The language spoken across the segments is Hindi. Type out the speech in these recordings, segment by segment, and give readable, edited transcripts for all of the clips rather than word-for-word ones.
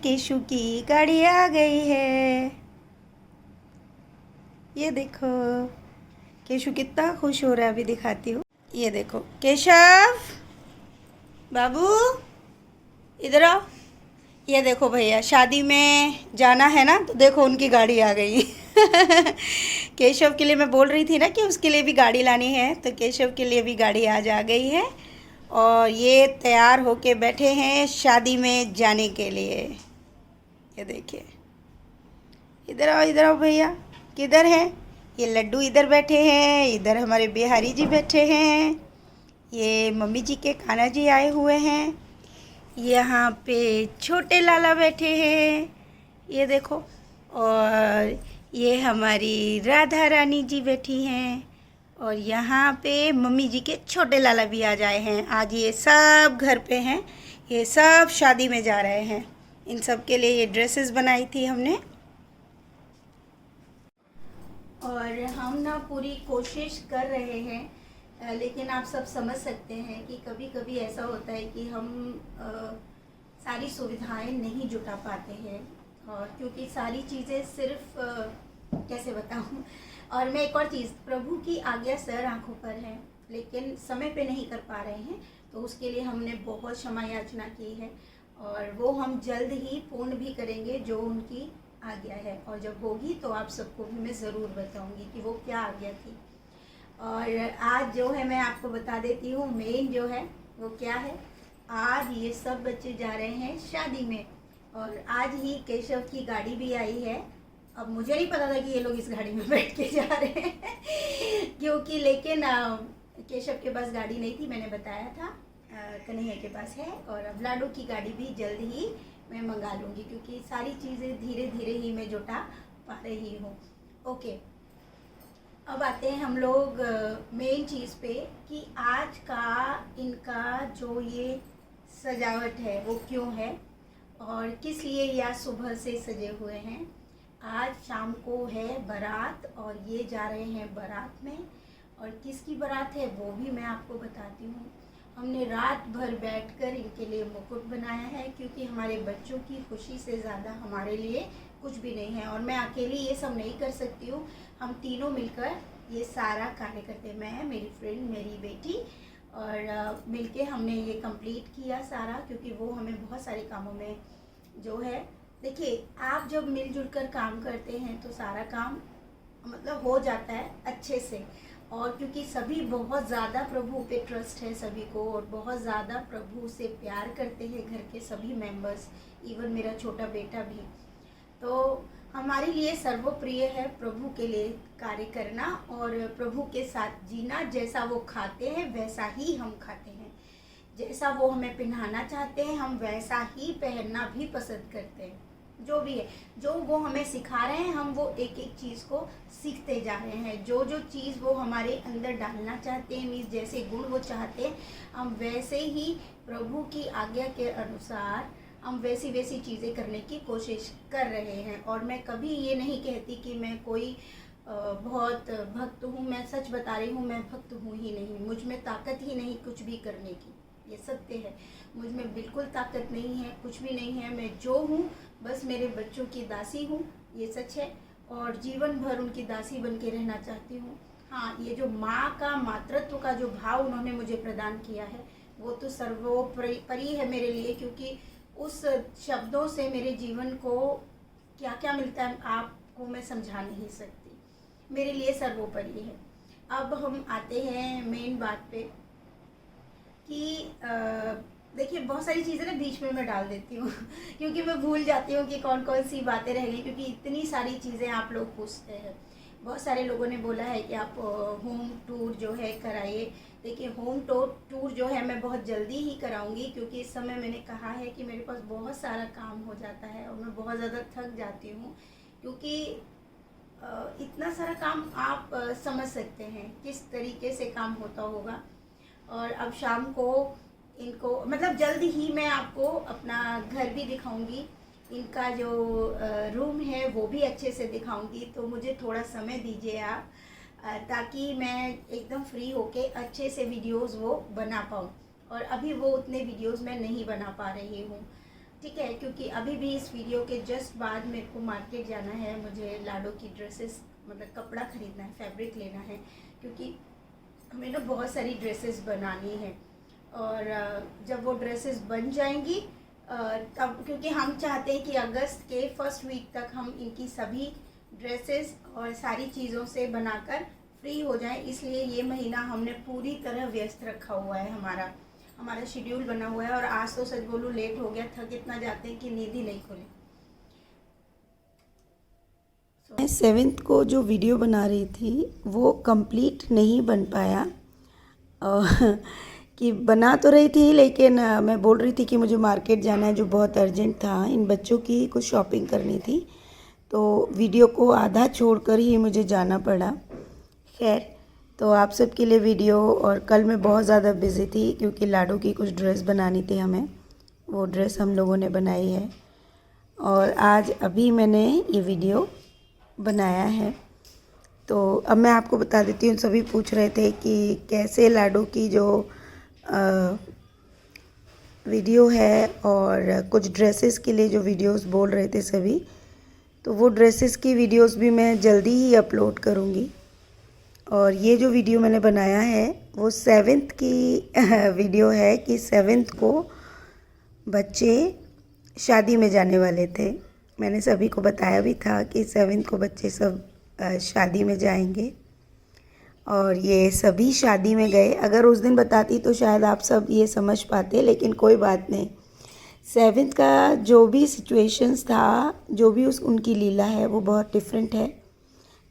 केशु की गाड़ी आ गई है। ये देखो केशु कितना खुश हो रहा है, अभी दिखाती हूँ। ये देखो केशव बाबू इधर आओ। ये देखो भैया, शादी में जाना है ना, तो देखो उनकी गाड़ी आ गई। केशव के लिए मैं बोल रही थी ना कि उसके लिए भी गाड़ी लानी है, तो केशव के लिए भी गाड़ी आज आ गई है और ये तैयार होके बैठे हैं शादी में जाने के लिए। ये देखिए, इधर आओ भैया। किधर है ये? लड्डू इधर बैठे हैं, इधर हमारे बिहारी जी बैठे हैं, ये मम्मी जी के कान्हा जी आए हुए हैं, यहाँ पे छोटे लाला बैठे हैं, ये देखो। और ये हमारी राधा रानी जी बैठी हैं और यहाँ पे मम्मी जी के छोटे लाला भी आ जाए हैं। आज ये सब घर पे हैं, ये सब शादी में जा रहे हैं। इन सब के लिए ये ड्रेसेस बनाई थी हमने। और हम ना पूरी कोशिश कर रहे हैं, लेकिन आप सब समझ सकते हैं कि कभी कभी ऐसा होता है कि हम सारी सुविधाएं नहीं जुटा पाते हैं, और क्योंकि सारी चीज़ें सिर्फ कैसे बताऊं। और मैं एक और चीज़, प्रभु की आज्ञा सर आँखों पर है, लेकिन समय पे नहीं कर पा रहे हैं, तो उसके लिए हमने बहुत क्षमा याचना की है और वो हम जल्द ही पूर्ण भी करेंगे जो उनकी आज्ञा है। और जब होगी तो आप सबको भी मैं ज़रूर बताऊंगी कि वो क्या आज्ञा थी। और आज जो है मैं आपको बता देती हूँ, मेन जो है वो क्या है। आज ये सब बच्चे जा रहे हैं शादी में और आज ही केशव की गाड़ी भी आई है। अब मुझे नहीं पता था कि ये लोग इस गाड़ी में बैठ के जा रहे हैं क्योंकि लेकिन केशव के पास गाड़ी नहीं थी, मैंने बताया था, कन्हैया के पास है। और अब लाडू की गाड़ी भी जल्द ही मैं मंगा लूँगी, क्योंकि सारी चीज़ें धीरे धीरे ही मैं जुटा पा रही हूँ। ओके, अब आते हैं हम लोग मेन चीज़ पे कि आज का इनका जो ये सजावट है वो क्यों है और किस लिए या सुबह से सजे हुए हैं। आज शाम को है बारात और ये जा रहे हैं बारात में, और किसकी बारात है वो भी मैं आपको बताती हूँ। हमने रात भर बैठकर इनके लिए मुकुट बनाया है, क्योंकि हमारे बच्चों की खुशी से ज़्यादा हमारे लिए कुछ भी नहीं है। और मैं अकेली ये सब नहीं कर सकती हूँ, हम तीनों मिलकर ये सारा कार्य करते हैं। मैं, मेरी फ्रेंड, मेरी बेटी, और मिलके हमने ये कंप्लीट किया सारा, क्योंकि वो हमें बहुत सारे कामों में जो है, देखिए आप जब मिलजुल कर काम करते हैं तो सारा काम मतलब हो जाता है अच्छे से। और क्योंकि सभी बहुत ज़्यादा प्रभु पे ट्रस्ट है सभी को, और बहुत ज़्यादा प्रभु से प्यार करते हैं घर के सभी मेंबर्स, इवन मेरा छोटा बेटा भी। तो हमारे लिए सर्वप्रिय है प्रभु के लिए कार्य करना और प्रभु के साथ जीना। जैसा वो खाते हैं वैसा ही हम खाते हैं, जैसा वो हमें पहनाना चाहते हैं हम वैसा ही पहनना भी पसंद करते हैं। जो भी है, जो वो हमें सिखा रहे हैं, हम वो एक एक चीज़ को सीखते जा रहे हैं। जो जो चीज़ वो हमारे अंदर डालना चाहते हैं, मीन्स जैसे गुण वो चाहते हैं, हम वैसे ही प्रभु की आज्ञा के अनुसार हम वैसी वैसी चीज़ें करने की कोशिश कर रहे हैं। और मैं कभी ये नहीं कहती कि मैं कोई बहुत भक्त हूँ, मैं सच बता रही हूँ, मैं भक्त हूँ ही नहीं, मुझ में ताकत ही नहीं कुछ भी करने की, ये सत्य है। मुझ में बिल्कुल ताकत नहीं है, कुछ भी नहीं है। मैं जो हूँ बस मेरे बच्चों की दासी हूँ, ये सच है, और जीवन भर उनकी दासी बन के रहना चाहती हूँ। हाँ, ये जो माँ का मातृत्व का जो भाव उन्होंने मुझे प्रदान किया है वो तो सर्वोपरि है मेरे लिए, क्योंकि उस शब्दों से मेरे जीवन को क्या क्या मिलता है आपको मैं समझा नहीं सकती, मेरे लिए सर्वोपरि है। अब हम आते हैं मेन बात पे कि देखिए बहुत सारी चीज़ें ना बीच में मैं डाल देती हूँ क्योंकि मैं भूल जाती हूँ कि कौन कौन सी बातें रह गई, क्योंकि इतनी सारी चीज़ें आप लोग पूछते हैं। बहुत सारे लोगों ने बोला है कि आप होम टूर जो है कराइए। देखिए होम टूर जो है मैं बहुत जल्दी ही कराऊंगी, क्योंकि इस समय मैंने कहा है कि मेरे पास बहुत सारा काम हो जाता है और मैं बहुत ज़्यादा थक जाती हूँ, क्योंकि इतना सारा काम आप समझ सकते हैं किस तरीके से काम होता होगा। और अब शाम को इनको मतलब जल्द ही मैं आपको अपना घर भी दिखाऊंगी, इनका जो रूम है वो भी अच्छे से दिखाऊंगी। तो मुझे थोड़ा समय दीजिए आप, ताकि मैं एकदम फ्री होके अच्छे से वीडियोस वो बना पाऊँ, और अभी वो उतने वीडियोस मैं नहीं बना पा रही हूँ। ठीक है, क्योंकि अभी भी इस वीडियो के जस्ट बाद मेरे को मार्केट जाना है, मुझे लाडो की ड्रेसेस मतलब कपड़ा ख़रीदना है, फैब्रिक लेना है, क्योंकि हमें ना बहुत सारी ड्रेसेस बनानी है। और जब वो ड्रेसेस बन जाएंगी तब, क्योंकि हम चाहते हैं कि अगस्त के फर्स्ट वीक तक हम इनकी सभी ड्रेसेस और सारी चीज़ों से बनाकर फ्री हो जाएं, इसलिए ये महीना हमने पूरी तरह व्यस्त रखा हुआ है। हमारा शेड्यूल बना हुआ है। और आज तो सच बोलूँ लेट हो गया, थक इतना जाते हैं कि नींद ही नहीं खुली। मैं 7th को जो वीडियो बना रही थी वो कंप्लीट नहीं बन पाया कि बना तो रही थी, लेकिन मैं बोल रही थी कि मुझे मार्केट जाना है जो बहुत अर्जेंट था, इन बच्चों की कुछ शॉपिंग करनी थी, तो वीडियो को आधा छोड़कर ही मुझे जाना पड़ा। खैर, तो आप सबके लिए वीडियो, और कल मैं बहुत ज़्यादा बिज़ी थी क्योंकि लाडो की कुछ ड्रेस बनानी थी हमें, वो ड्रेस हम लोगों ने बनाई है और आज अभी मैंने ये वीडियो बनाया है। तो अब मैं आपको बता देती हूँ, सभी पूछ रहे थे कि कैसे लाडो की जो वीडियो है और कुछ ड्रेसेस के लिए जो वीडियोस बोल रहे थे सभी, तो वो ड्रेसेस की वीडियोस भी मैं जल्दी ही अपलोड करूँगी। और ये जो वीडियो मैंने बनाया है वो 7th की वीडियो है कि 7th को बच्चे शादी में जाने वाले थे। मैंने सभी को बताया भी था कि 7th को बच्चे सब शादी में जाएंगे और ये सभी शादी में गए। अगर उस दिन बताती तो शायद आप सब ये समझ पाते, लेकिन कोई बात नहीं। 7th का जो भी सिचुएशंस था, जो भी उनकी लीला है वो बहुत डिफरेंट है।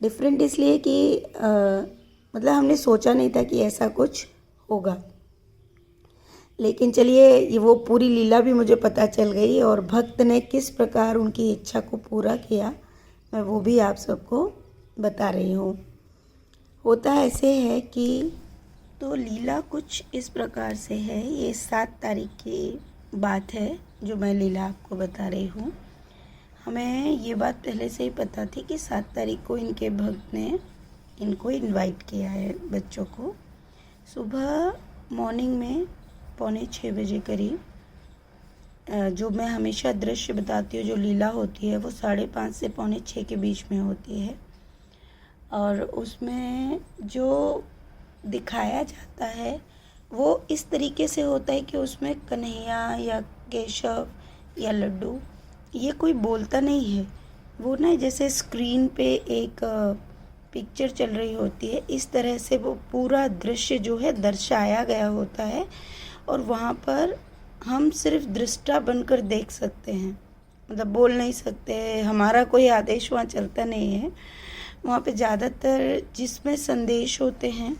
डिफरेंट इसलिए कि मतलब हमने सोचा नहीं था कि ऐसा कुछ होगा, लेकिन चलिए ये वो पूरी लीला भी मुझे पता चल गई और भक्त ने किस प्रकार उनकी इच्छा को पूरा किया, मैं वो भी आप सबको बता रही हूँ। होता ऐसे है कि तो लीला कुछ इस प्रकार से है। ये 7 तारीख की बात है जो मैं लीला आपको बता रही हूँ। हमें ये बात पहले से ही पता थी कि 7 तारीख को इनके भक्त ने इनको इनवाइट किया है बच्चों को। सुबह मॉर्निंग में 5:45 बजे करीब, जो मैं हमेशा दृश्य बताती हूँ, जो लीला होती है वो 5:30 से 5:45 के बीच में होती है। और उसमें जो दिखाया जाता है वो इस तरीके से होता है कि उसमें कन्हैया या केशव या लड्डू, ये कोई बोलता नहीं है। वो ना जैसे स्क्रीन पे एक पिक्चर चल रही होती है, इस तरह से वो पूरा दृश्य जो है दर्शाया गया होता है और वहाँ पर हम सिर्फ दृष्टा बनकर देख सकते हैं, मतलब बोल नहीं सकते। हमारा कोई आदेश वहाँ चलता नहीं है। वहाँ पे ज़्यादातर जिसमें संदेश होते हैं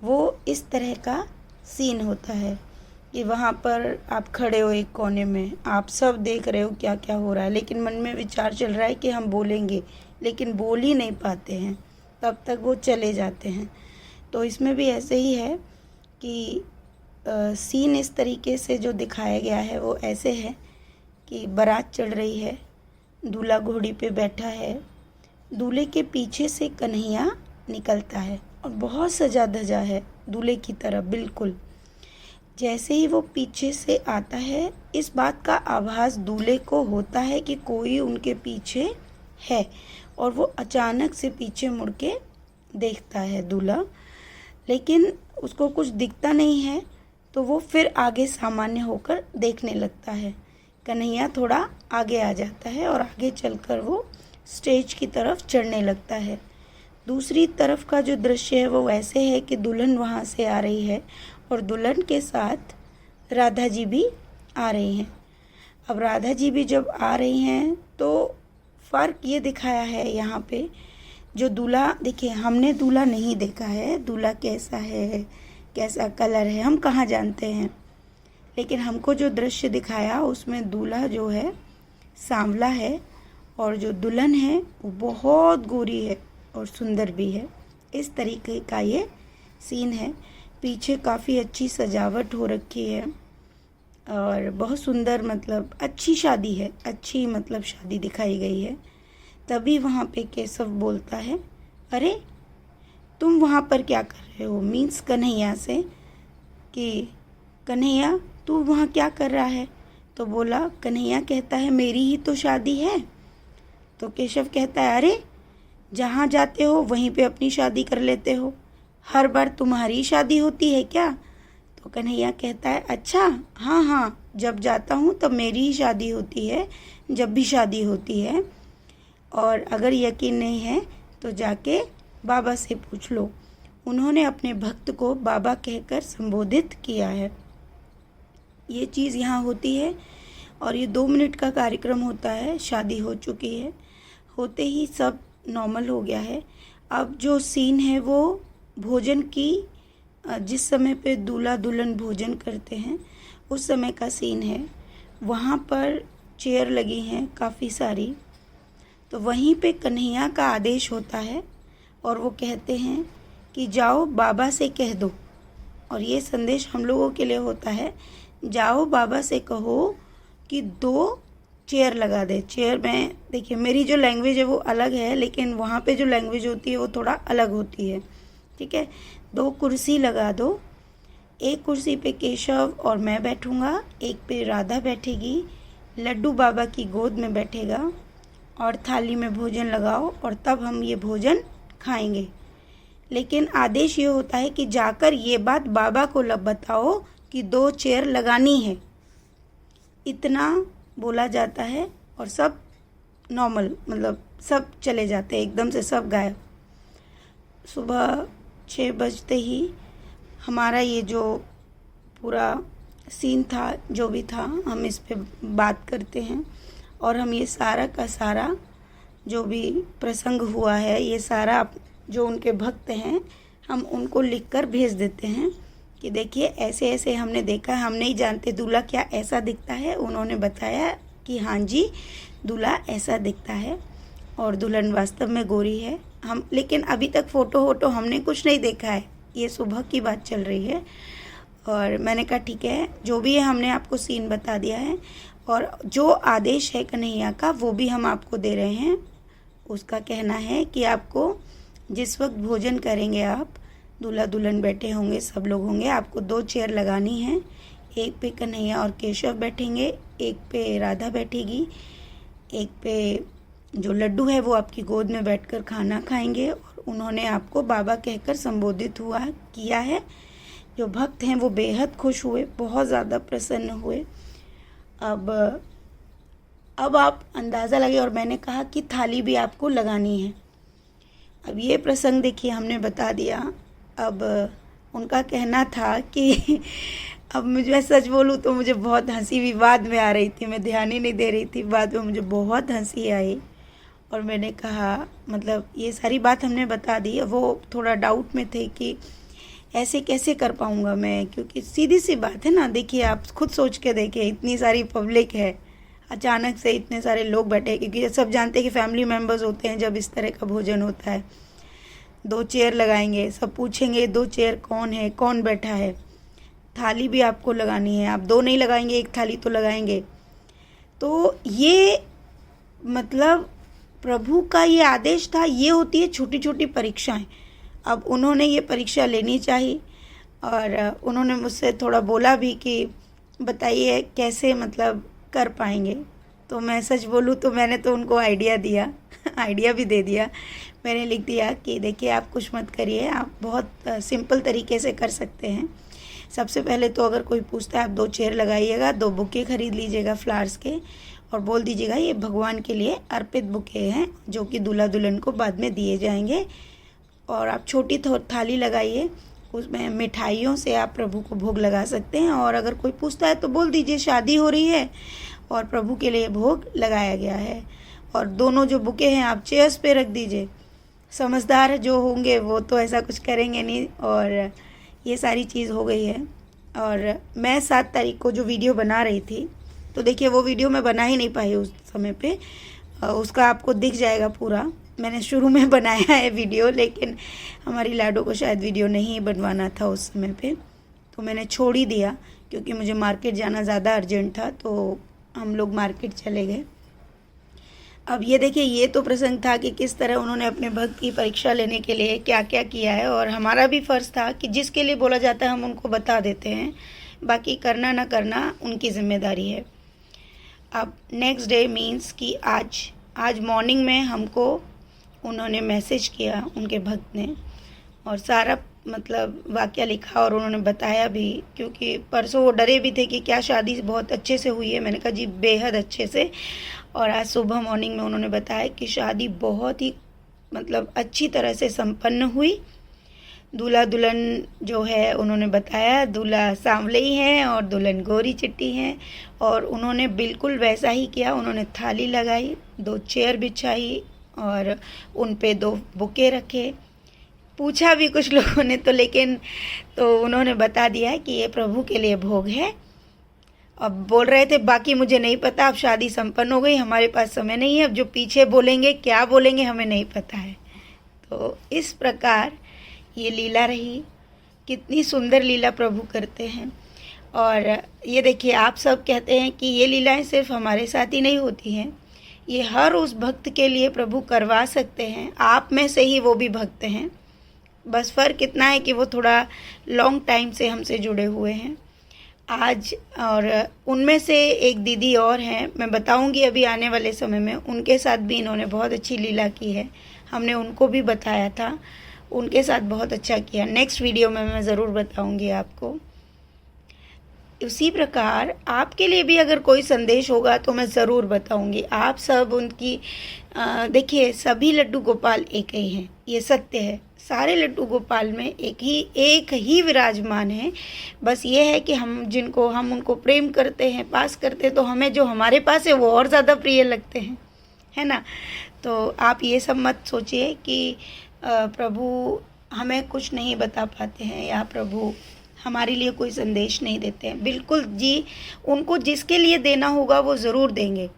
वो इस तरह का सीन होता है कि वहाँ पर आप खड़े हो एक कोने में, आप सब देख रहे हो क्या क्या हो रहा है, लेकिन मन में विचार चल रहा है कि हम बोलेंगे, लेकिन बोल ही नहीं पाते हैं, तब तक वो चले जाते हैं। तो इसमें भी ऐसे ही है कि सीन इस तरीके से जो दिखाया गया है वो ऐसे है कि बारात चल रही है, दूल्हा घोड़ी पे बैठा है, दूल्हे के पीछे से कन्हैया निकलता है और बहुत सजा धजा है दूल्हे की तरह बिल्कुल। जैसे ही वो पीछे से आता है, इस बात का आभास दूल्हे को होता है कि कोई उनके पीछे है और वो अचानक से पीछे मुड़ के देखता है दूल्हा, लेकिन उसको कुछ दिखता नहीं है, तो वो फिर आगे सामान्य होकर देखने लगता है। कन्हैया थोड़ा आगे आ जाता है और आगे चलकर वो स्टेज की तरफ चढ़ने लगता है। दूसरी तरफ का जो दृश्य है वो ऐसे है कि दुल्हन वहाँ से आ रही है और दुल्हन के साथ राधा जी भी आ रही हैं। अब राधा जी भी जब आ रही हैं तो फ़र्क ये दिखाया है यहाँ पे, जो दूल्हा, देखिए हमने दूल्हा नहीं देखा है, दूल्हा कैसा है, कैसा कलर है, हम कहाँ जानते हैं, लेकिन हमको जो दृश्य दिखाया उसमें दूल्हा जो है सांवला है और जो दुल्हन है वो बहुत गोरी है और सुंदर भी है। इस तरीके का ये सीन है। पीछे काफ़ी अच्छी सजावट हो रखी है और बहुत सुंदर, मतलब अच्छी शादी है, अच्छी मतलब शादी दिखाई गई है। तभी वहाँ पे केशव बोलता है, अरे तुम वहाँ पर क्या कर रहे हो, मीन्स कन्हैया से, कि कन्हैया तू वहाँ क्या कर रहा है, तो बोला, कन्हैया कहता है मेरी ही तो शादी है। तो केशव कहता है, अरे जहाँ जाते हो वहीं पे अपनी शादी कर लेते हो, हर बार तुम्हारी शादी होती है क्या? तो कन्हैया कहता है, अच्छा हाँ हाँ, जब जाता हूँ तब मेरी ही शादी होती है, जब भी शादी होती है। और अगर यकीन नहीं है तो जाके बाबा से पूछ लो, उन्होंने अपने भक्त को बाबा कहकर संबोधित किया है। ये चीज़ यहाँ होती है और ये 2 मिनट का कार्यक्रम होता है। शादी हो चुकी है, होते ही सब नॉर्मल हो गया है। अब जो सीन है वो भोजन की, जिस समय पे दूल्हा दुल्हन भोजन करते हैं उस समय का सीन है। वहाँ पर चेयर लगी हैं काफ़ी सारी, तो वहीं पे कन्हैया का आदेश होता है और वो कहते हैं कि जाओ बाबा से कह दो। और ये संदेश हम लोगों के लिए होता है, जाओ बाबा से कहो कि 2 चेयर लगा दे। चेयर में देखिए मेरी जो लैंग्वेज है वो अलग है, लेकिन वहाँ पे जो लैंग्वेज होती है वो थोड़ा अलग होती है, ठीक है। 2 कुर्सी लगा दो, एक कुर्सी पे केशव और मैं बैठूँगा, एक पे राधा बैठेगी, लड्डू बाबा की गोद में बैठेगा और थाली में भोजन लगाओ और तब हम ये भोजन खाएंगे। लेकिन आदेश ये होता है कि जाकर ये बात बाबा को बताओ कि 2 चेयर लगानी है। इतना बोला जाता है और सब नॉर्मल, मतलब सब चले जाते हैं, एकदम से सब गायब। सुबह 6 बजते ही हमारा ये जो पूरा सीन था, जो भी था, हम इस पे बात करते हैं और हम ये सारा का सारा जो भी प्रसंग हुआ है, ये सारा जो उनके भक्त हैं हम उनको लिखकर भेज देते हैं कि देखिए ऐसे ऐसे हमने देखा है, हम नहीं जानते दूल्हा क्या ऐसा दिखता है। उन्होंने बताया कि हाँ जी दूल्हा ऐसा दिखता है और दुल्हन वास्तव में गोरी है। हम लेकिन अभी तक फ़ोटो वोटो हमने कुछ नहीं देखा है, ये सुबह की बात चल रही है। और मैंने कहा ठीक है, जो भी है हमने आपको सीन बता दिया है और जो आदेश है कन्हैया का वो भी हम आपको दे रहे हैं। उसका कहना है कि आपको जिस वक्त भोजन करेंगे आप, दूल्हा दुल्हन बैठे होंगे, सब लोग होंगे, आपको 2 चेयर लगानी है। एक पे कन्हैया और केशव बैठेंगे, एक पे राधा बैठेगी, एक पे जो लड्डू है वो आपकी गोद में बैठकर खाना खाएंगे। और उन्होंने आपको बाबा कहकर संबोधित किया है। जो भक्त हैं वो बेहद खुश हुए, बहुत ज़्यादा प्रसन्न हुए। अब आप अंदाज़ा लगे। और मैंने कहा कि थाली भी आपको लगानी है। अब ये प्रसंग देखिए हमने बता दिया। अब उनका कहना था कि अब मुझे सच बोलूँ तो मुझे बहुत हंसी भी बाद में आ रही थी, मैं ध्यान ही नहीं दे रही थी, बाद में मुझे बहुत हंसी आई। और मैंने कहा मतलब ये सारी बात हमने बता दी। वो थोड़ा डाउट में थे कि ऐसे कैसे कर पाऊँगा मैं, क्योंकि सीधी सी बात है ना, देखिए आप खुद सोच के देखिए, इतनी सारी पब्लिक है, अचानक से इतने सारे लोग बैठे, क्योंकि सब जानते हैं कि फैमिली मेम्बर्स होते हैं जब इस तरह का भोजन होता है। 2 चेयर लगाएंगे, सब पूछेंगे 2 चेयर कौन है, कौन बैठा है। थाली भी आपको लगानी है, आप 2 नहीं लगाएंगे, 1 थाली तो लगाएंगे। तो ये मतलब प्रभु का ये आदेश था। ये होती है छोटी छोटी परीक्षाएं। अब उन्होंने ये परीक्षा लेनी चाहिए और उन्होंने मुझसे थोड़ा बोला भी कि बताइए कैसे मतलब कर पाएंगे। तो मैं सच बोलूँ तो मैंने तो उनको आइडिया दिया आइडिया भी दे दिया। मैंने लिख दिया कि देखिए आप कुछ मत करिए, आप बहुत सिंपल तरीके से कर सकते हैं। सबसे पहले तो अगर कोई पूछता है आप 2 चेयर लगाइएगा, 2 बुके खरीद लीजिएगा फ्लावर्स के और बोल दीजिएगा ये भगवान के लिए अर्पित बुके हैं जो कि दूल्हा दुल्हन को बाद में दिए जाएंगे। और आप छोटी थाली लगाइए, उसमें मिठाइयों से आप प्रभु को भोग लगा सकते हैं। और अगर कोई पूछता है तो बोल दीजिए शादी हो रही है और प्रभु के लिए भोग लगाया गया है। और दोनों जो बुके हैं आप चेयर्स पे रख दीजिए। समझदार जो होंगे वो तो ऐसा कुछ करेंगे नहीं। और ये सारी चीज़ हो गई है। और मैं 7 तारीख को जो वीडियो बना रही थी, तो देखिए वो वीडियो मैं बना ही नहीं पाई उस समय पे, उसका आपको दिख जाएगा पूरा। मैंने शुरू में बनाया है वीडियो, लेकिन हमारी लाडो को शायद वीडियो नहीं बनवाना था उस समय पे, तो मैंने छोड़ ही दिया क्योंकि मुझे मार्केट जाना ज़्यादा अर्जेंट था। तो हम लोग मार्केट चले गए। अब ये देखिए, ये तो प्रसंग था कि किस तरह उन्होंने अपने भक्त की परीक्षा लेने के लिए क्या क्या किया है। और हमारा भी फ़र्ज़ था कि जिसके लिए बोला जाता है हम उनको बता देते हैं, बाकी करना ना करना उनकी ज़िम्मेदारी है। अब नेक्स्ट डे मीन्स कि आज मॉर्निंग में हमको उन्होंने मैसेज किया, उनके भक्त ने, और सारा मतलब वाक़या लिखा और उन्होंने बताया भी, क्योंकि परसों वो डरे भी थे कि क्या शादी बहुत अच्छे से हुई है। मैंने कहा जी बेहद अच्छे से। और आज सुबह मॉर्निंग में उन्होंने बताया कि शादी बहुत ही मतलब अच्छी तरह से संपन्न हुई। दूल्हा दुल्हन जो है उन्होंने बताया, दूल्हा सांवले ही हैं और दुल्हन गोरी चिट्टी हैं, और उन्होंने बिल्कुल वैसा ही किया। उन्होंने थाली लगाई, 2 चेयर बिछाई और उन पे 2 बुके रखे। पूछा भी कुछ लोगों ने लेकिन उन्होंने बता दिया कि ये प्रभु के लिए भोग है। अब बोल रहे थे बाकी मुझे नहीं पता, अब शादी संपन्न हो गई, हमारे पास समय नहीं है, अब जो पीछे बोलेंगे क्या बोलेंगे हमें नहीं पता है। तो इस प्रकार ये लीला रही। कितनी सुंदर लीला प्रभु करते हैं। और ये देखिए, आप सब कहते हैं कि ये लीलाएं सिर्फ हमारे साथ ही नहीं होती हैं, ये हर उस भक्त के लिए प्रभु करवा सकते हैं। आप में से ही वो भी भक्त हैं, बस फ़र्क इतना है कि वो थोड़ा लॉन्ग टाइम से हमसे जुड़े हुए हैं आज। और उनमें से एक दीदी और हैं, मैं बताऊंगी अभी आने वाले समय में, उनके साथ भी इन्होंने बहुत अच्छी लीला की है। हमने उनको भी बताया था, उनके साथ बहुत अच्छा किया। नेक्स्ट वीडियो में मैं ज़रूर बताऊंगी आपको। उसी प्रकार आपके लिए भी अगर कोई संदेश होगा तो मैं ज़रूर बताऊंगी। आप सब उनकी देखिए, सभी लड्डू गोपाल एक ही हैं, ये सत्य है। सारे लड्डू गोपाल में एक ही विराजमान है। बस ये है कि हम उनको प्रेम करते हैं, पास करते हैं, तो हमें जो हमारे पास है वो और ज़्यादा प्रिय लगते हैं, है ना। तो आप ये सब मत सोचिए कि प्रभु हमें कुछ नहीं बता पाते हैं या प्रभु हमारे लिए कोई संदेश नहीं देते हैं। बिल्कुल जी, उनको जिसके लिए देना होगा वो ज़रूर देंगे।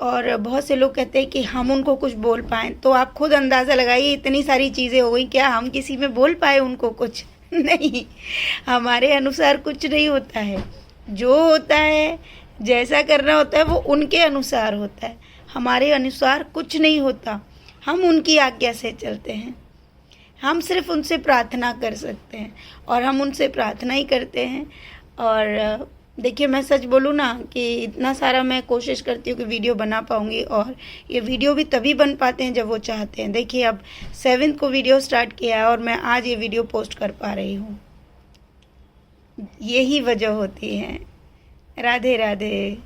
और बहुत से लोग कहते हैं कि हम उनको कुछ बोल पाएँ, तो आप खुद अंदाज़ा लगाइए, इतनी सारी चीज़ें हो गई, क्या हम किसी में बोल पाए उनको कुछ? नहीं, हमारे अनुसार कुछ नहीं होता है। जो होता है, जैसा करना होता है, वो उनके अनुसार होता है, हमारे अनुसार कुछ नहीं होता। हम उनकी आज्ञा से चलते हैं, हम सिर्फ उनसे प्रार्थना कर सकते हैं और हम उनसे प्रार्थना ही करते हैं। और देखिए, मैं सच बोलूँ ना कि इतना सारा मैं कोशिश करती हूँ कि वीडियो बना पाऊँगी, और ये वीडियो भी तभी बन पाते हैं जब वो चाहते हैं। देखिए, अब 7 को वीडियो स्टार्ट किया है और मैं आज ये वीडियो पोस्ट कर पा रही हूँ, यही वजह होती है। राधे राधे।